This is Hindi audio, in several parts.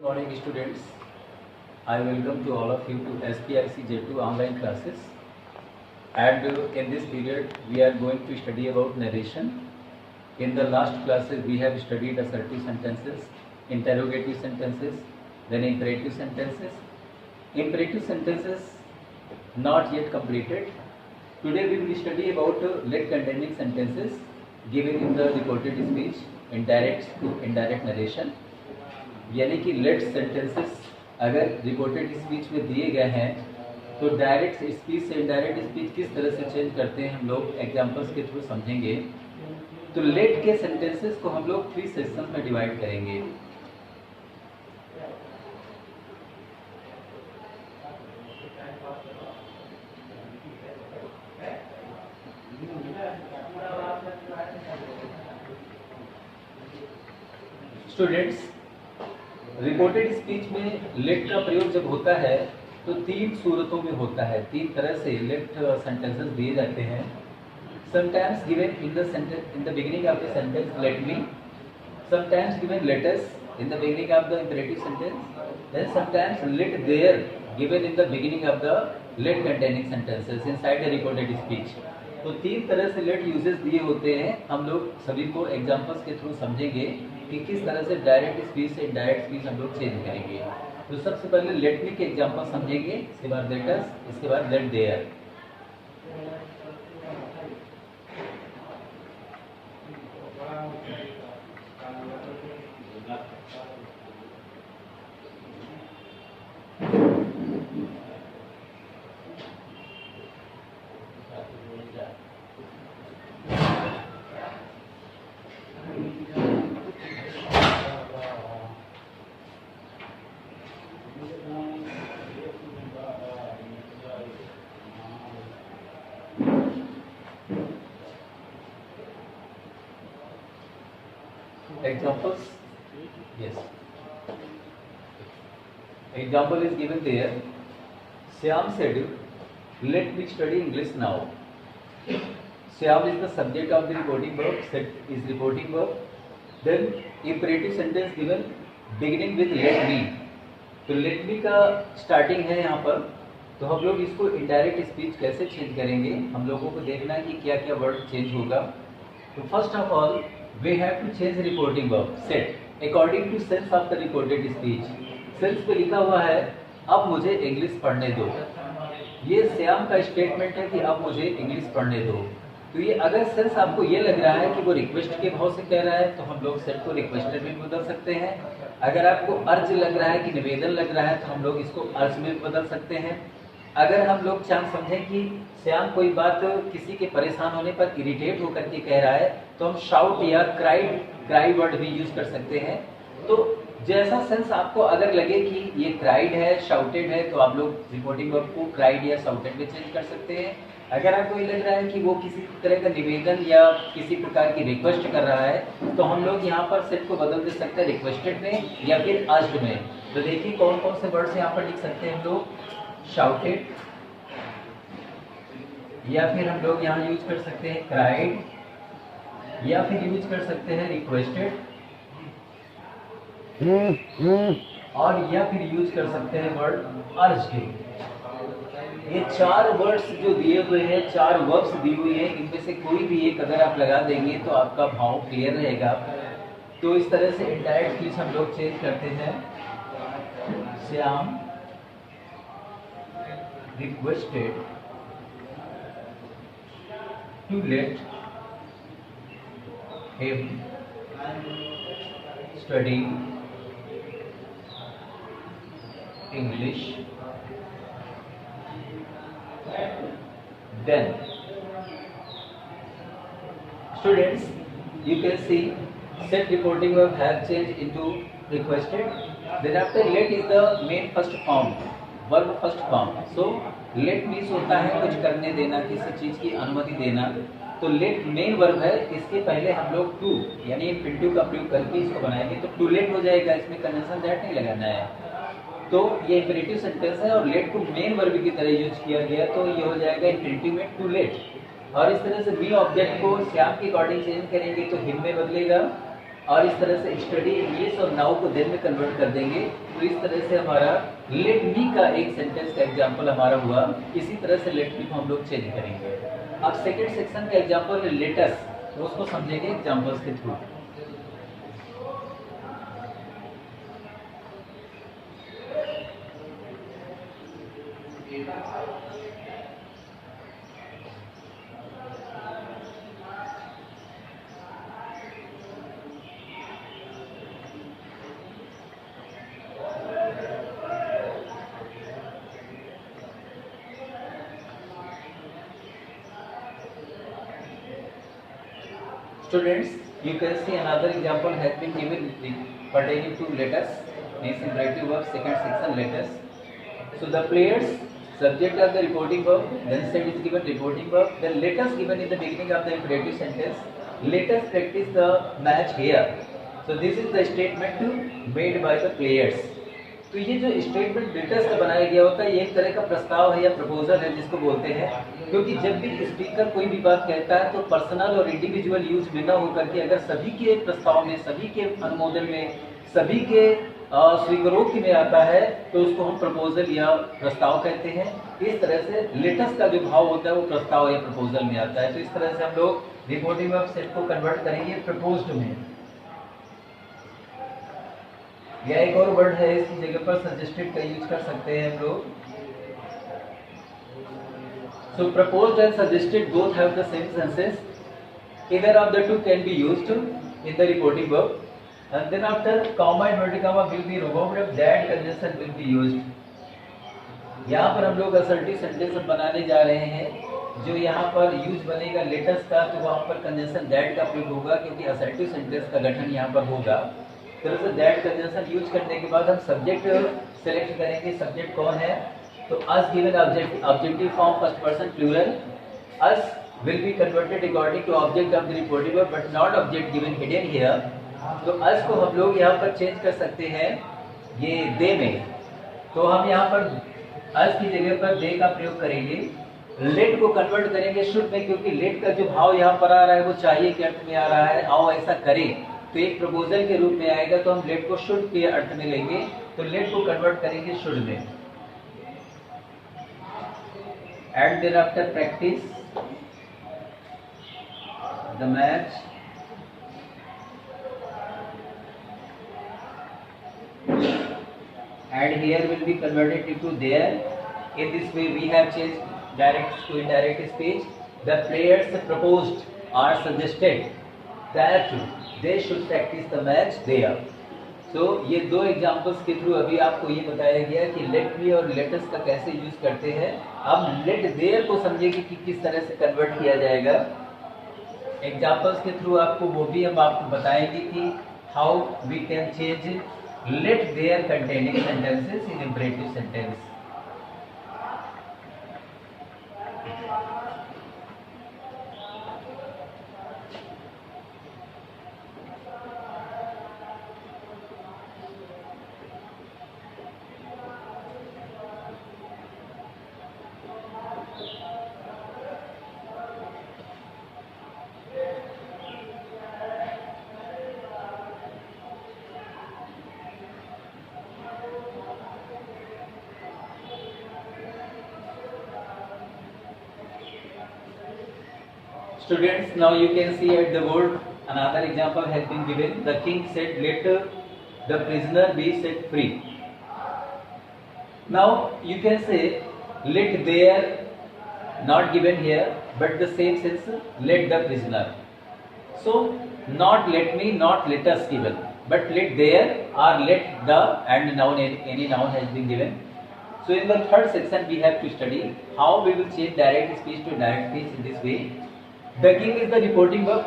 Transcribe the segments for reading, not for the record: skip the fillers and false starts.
Morning students, I welcome to all of you to SPIC J2 online classes, and in this period we are going to study about narration. In the last classes we have studied assertive sentences, interrogative sentences, then imperative sentences. Imperative sentences not yet completed. Today we will study about let containing sentences given in the reported speech, indirect narration. यानी कि लेट सेंटेंसेस अगर रिपोर्टेड स्पीच में दिए गए हैं तो डायरेक्ट स्पीच से इनडायरेक्ट स्पीच किस तरह से चेंज करते हैं हम लोग एग्जांपल्स के थ्रू समझेंगे। तो लेट के सेंटेंसेस को हम लोग 3 सेक्शंस में डिवाइड करेंगे। स्टूडेंट्स, रिपोर्टेड स्पीच में लेट का प्रयोग जब होता है तो 3 सूरतों में होता है। 3 तरह से लेट सेंटेंसेस दिए जाते हैं। Sometimes given in the beginning of the sentence let me, sometimes given let us in the beginning of the imperative sentence, then sometimes let there given in the beginning of the let containing sentences inside the reported speech. तो 3 तरह से लेट यूजेस दिए होते हैं। हम लोग सभी को एग्जांपल्स के थ्रू समझेंगे कि किस तरह से डायरेक्ट स्पीच से इनडायरेक्ट स्पीच हम लोग चेंज करेंगे। तो सबसे पहले लेट मी के एग्जांपल समझेंगे, इसके बाद लेट अस, इसके बाद let there. Examples, yes. Example is given there. Shyam said, "Let me study English now." Shyam is the subject of the reporting verb. Said is reporting verb. Then imperative sentence given beginning with let me. तो let me का starting है यहाँ पर। तो हम लोग इसको indirect speech कैसे change करेंगे, हम लोगों को देखना है कि क्या क्या word change होगा। तो first of all we have to change the reporting verb set according to sense of the reported speech। Sense पे लिखा हुआ है अब मुझे इंग्लिश पढ़ने दो। ये श्याम का स्टेटमेंट है कि अब मुझे इंग्लिश पढ़ने दो। तो ये अगर सेंस आपको ये लग रहा है कि वो रिक्वेस्ट के भाव से कह रहा है तो हम लोग सेट को रिक्वेस्टेड में बदल सकते हैं। अगर आपको अर्ज लग रहा है कि निवेदन लग रहा है तो हम लोग इसको अर्ज में बदल सकते हैं। अगर हम लोग चांस समझें कि श्याम कोई बात किसी के परेशान होने पर इरिटेट होकर के कह रहा है तो हम शाउट या क्राई वर्ड भी यूज कर सकते हैं। तो जैसा सेंस आपको अगर लगे कि ये क्राइड है, शाउटेड है, तो आप लोग रिपोर्टिंग वर्ब को क्राइड या शाउटेड में चेंज कर सकते हैं। अगर आपको ये लग रहा है कि वो किसी तरह का निवेदन या किसी प्रकार की रिक्वेस्ट कर रहा है तो हम लोग यहाँ पर सेट को बदल दे सकते हैं रिक्वेस्टेड में या फिर आस्क्ड में। तो देखिए कौन कौन से वर्ड्स यहाँ पर लिख सकते हैं हम लोग, शाउटेड, या फिर हम लोग यहाँ यूज कर सकते हैं क्राइड, या फिर यूज कर सकते हैं रिक्वेस्टेड, और या फिर यूज कर सकते हैं वर्ड अर्ज्ड। ये 4 वर्ड्स जो दिए हुए हैं, 4 वर्ब्स दी हुई है, इनमें से कोई भी एक अगर आप लगा देंगे तो आपका भाव क्लियर रहेगा। तो इस तरह से इनडायरेक्ट स्पीच हम लोग चेंज करते हैं। Shyam requested to let him study English. Then students, you can see set reporting verb have changed into requested. Then after let is the main first form, verb first form. So let means होता है कुछ करने देना, किसी चीज की अनुमति देना। तो लेट मेन वर्ब है, इसके पहले हम लोग टू यानी इनफिनिटिव का प्रयोग करके इसको बनाएंगे तो टू लेट हो जाएगा। इसमें कंजंक्शन दैट नहीं लगाना है। तो ये इंपेरेटिव सेंटेंस है और लेट को मेन वर्ब की तरह यूज किया गया, तो ये हो जाएगा इंपेरेटिव में टू लेट। और इस तरह से बी ऑब्जेक्ट को श्याम के अकॉर्डिंग चेंज करेंगे तो हिम में बदलेगा, और इस तरह से स्टडी इंग्लिश और नाउ को देन में कन्वर्ट कर देंगे। तो इस तरह से हमारा लेट मी का एक सेंटेंस का एग्जाम्पल हमारा हुआ। इसी तरह से लेट मी को हम लोग चेंज करेंगे। अब सेकेंड सेक्शन का एग्जाम्पल है लेटस, तो उसको समझेंगे एग्जाम्पल्स के through. Students, you can see another example has been given pertaining to letters. Means imperative verb, second section letters. So the players, subject of the reporting verb, then said is given reporting verb, then letters given in the beginning of the imperative sentence. Let us practice the match here. So this is the statement made by the players. तो ये जो स्टेटमेंट लेटर्स का बनाया गया होता है, ये एक तरह का प्रस्ताव है या प्रपोजल है जिसको बोलते हैं। क्योंकि जब भी स्पीकर कोई भी बात कहता है तो पर्सनल और इंडिविजुअल यूज में ना होकर के अगर सभी के प्रस्ताव में, सभी के अनुमोदन में, सभी के स्वीकारोक्ति में आता है तो उसको हम प्रपोजल या प्रस्ताव कहते हैं। इस तरह से लेटर्स का जो भाव होता है वो प्रस्ताव या प्रपोजल में आता है। तो इस तरह से हम लोग रिपोर्टिंग वर्ब सेट को कन्वर्ट करेंगे प्रपोज्ड में। या एक और वर्ड है इसकी जगह पर सजेस्टेड का यूज कर सकते हैं हम लोग। So proposed and suggested both have the same senses. Either of the two can be used in the reporting verb. And then after comma and inverted comma will be removed, that conjunction will be used. यहाँ पर हम लोग assertive sentence बनाने जा रहे हैं। जो यहाँ पर यूज बनेगा लेटर्स का, तो वहाँ पर कंजंक्शन दैट का प्रयोग होगा क्योंकि असर्टिव सेंटेंस का गठन यहाँ पर होगा। तो दैट कंजंक्शन यूज करने के बाद हम सब्जेक्ट सेलेक्ट करेंगे। सब्जेक्ट कौन है? तो us given objective form first person plural, us will be converted according to object of the reporting verb but not object given hidden here. तो अस को हम लोग यहाँ पर चेंज कर सकते हैं ये दे में। तो हम यहाँ पर अस की जगह पर दे का प्रयोग करेंगे। लेट को कन्वर्ट करेंगे शुड में, क्योंकि लेट का जो भाव यहाँ पर आ रहा है वो चाहिए के अर्थ में आ रहा है। आओ ऐसा करें तो एक प्रपोजल के रूप में आएगा, तो हम लेट को शुड के अर्थ में लेंगे। तो लेट को कन्वर्ट करेंगे शुड में। And then after practice the match and here will be converted into there. In this way we have changed direct to indirect speech. The players proposed or suggested that they should practice the match there. So ये दो एग्जाम्पल्स के थ्रू अभी आपको ये बताया गया कि लेट मी और लेटस का कैसे यूज करते हैं। अब लेट देयर को समझेंगे कि किस तरह से कन्वर्ट किया जाएगा। एग्जाम्पल्स के थ्रू आपको वो भी हम आपको बताएंगे कि how we can change let there containing sentences in imperative sentence. Students, now you can see at the board another example has been given. The king said, "Let the prisoner be set free." Now you can say, "Let there," not given here, but the same sense, "Let the prisoner." So not let me, not let us given, but let there or let the and noun, any noun has been given. So in the third section we have to study how we will change direct speech to indirect speech in this way. The king is the reporting verb,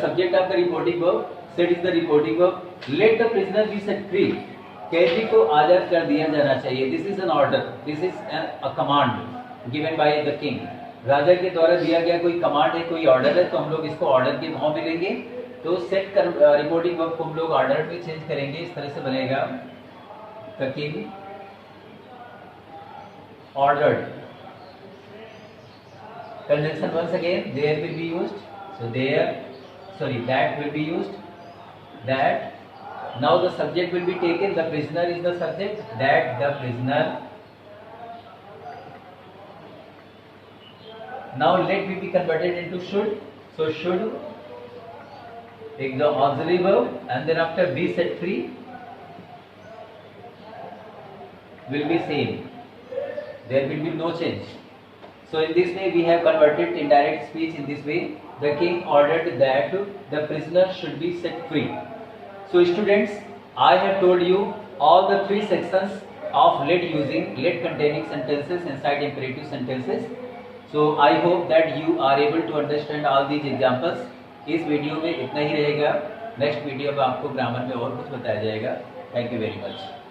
subject of the reporting verb, said is the reporting verb. Let the prisoner be set free. कैदी को आजाद कर दिया जाना चाहिए। This is an order. This is a command given by the king. राजा के द्वारा दिया गया कोई कमांड है, कोई ऑर्डर है, तो हम लोग इसको ऑर्डर के भाव में लेंगे। तो सेट कर रिपोर्टिंग वर्ब को हम लोग ऑर्डर में चेंज करेंगे। इस तरह से बनेगा the king ordered. Conjunction once again, there will be used. So that will be used. That. Now the subject will be taken. The prisoner is the subject. That the prisoner. Now let be converted into should. So should take the auxiliary verb, and then after be set free will be same. There will be no change. So in this way we have converted indirect speech in this way. The king ordered that the prisoner should be set free. So students, I have told you all the three sections of let using let containing sentences inside imperative sentences. So I hope that you are able to understand all these examples. इस वीडियो में इतना ही रहेगा. नेक्स्ट वीडियो में आपको ग्रामर में और कुछ बताया जाएगा. Thank you very much.